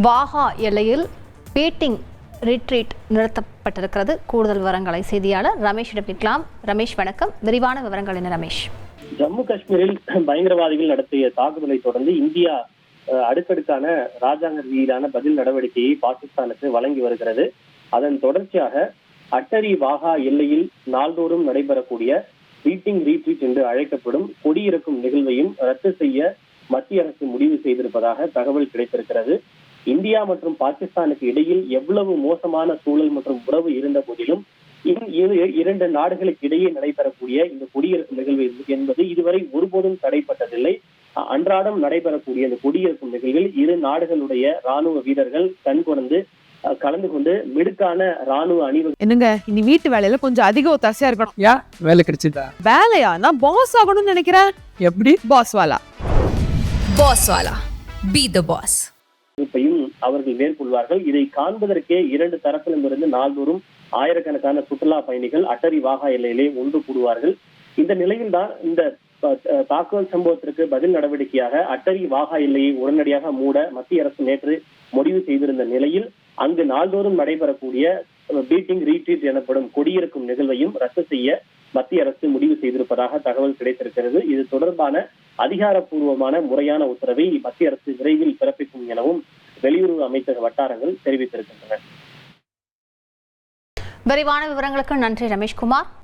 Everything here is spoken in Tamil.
வாகா எல்லையில் பீட்டிங் ரிட்ரீட் நிறுத்தப்பட்டிருக்கிறது. கூடுதல் விவரங்களை செய்தியாளர் ரமேஷிடம் கேட்கலாம். ரமேஷ் வணக்கம். விரிவான விவரங்கள் என்ன ரமேஷ்? ஜம்மு காஷ்மீரில் பயங்கரவாதிகள் நடத்திய தாக்குதலை தொடர்ந்து இந்தியா அடுக்கடுக்கான ராஜாங்க ரீதியிலான பதில் நடவடிக்கையை பாகிஸ்தானுக்கு வழங்கி வருகிறது. அதன் தொடர்ச்சியாக அட்டரி வாகா எல்லையில் நாள்தோறும் நடைபெறக்கூடிய பீட்டிங் ரீட்ரீட் என்று அழைக்கப்படும் கொடியிறக்கும் நிகழ்வையும் ரத்து செய்ய மத்திய அரசு முடிவு செய்திருப்பதாக தகவல் கிடைத்திருக்கிறது. இந்தியா மற்றும் பாகிஸ்தானுக்கு இடையில் எவ்வளவு மோசமான சூழல் மற்றும் உறவு இருந்த போதிலும் இரண்டு நாடுகளுக்கு இடையே நடைபெறக்கூடிய இந்த குடியிருக்கும் நிகழ்வு என்பது இதுவரை ஒருபோதும் தடைப்பட்டதில்லை. அன்றாடம் நடைபெறக்கூடிய இந்த குடியிருக்கும் நிகழ்வில் இரு நாடுகளுடைய ராணுவ வீரர்கள் கலந்து கொண்டு மிடுக்கான ராணுவ அணிவகுப்பு. என்னங்க இனி வீட்டு வேலையில கொஞ்சம் அதிக ஒத்தாசையா இருக்கணும். வேலை கிடைச்சிட்டா? வேலையா? நான் பாஸ் ஆகணும்னு நினைக்கிறேன். எப்படி? பாஸ் வாலா பி தி பாஸ் அவர்கள் மேற்கொள்வார்கள். இதை காண்பதற்கே இரண்டு தரப்பிலிருந்து நாள்தோறும் ஆயிரக்கணக்கான சுற்றுலா பயணிகள் அட்டரி வாகா எல்லையிலே ஒன்று கூடுவார்கள். இந்த நிலையில் தான் இந்த தாக்குதல் சம்பவத்திற்கு பதில் நடவடிக்கையாக அட்டரி வாகா எல்லையை உடனடியாக மூட மத்திய அரசு நேற்று முடிவு செய்திருந்த நிலையில் அங்கு நாள்தோறும் நடைபெறக்கூடிய பீட்டிங் ரீட்ரீட் எனப்படும் கொடியிறக்கும் நிகழ்வையும் ரத்து செய்ய மத்திய அரசு முடிவு செய்திருப்பதாக தகவல் கிடைத்திருக்கிறது. இது தொடர்பான அதிகாரப்பூர்வமான முறையான உத்தரவை மத்திய அரசு விரைவில் பிறப்பிக்கும் எனவும் வெளியுறவு அமைச்சக வட்டாரங்கள் தெரிவித்திருக்கின்றன. விரிவான விவரங்களுக்கு நன்றி ரமேஷ்குமார்.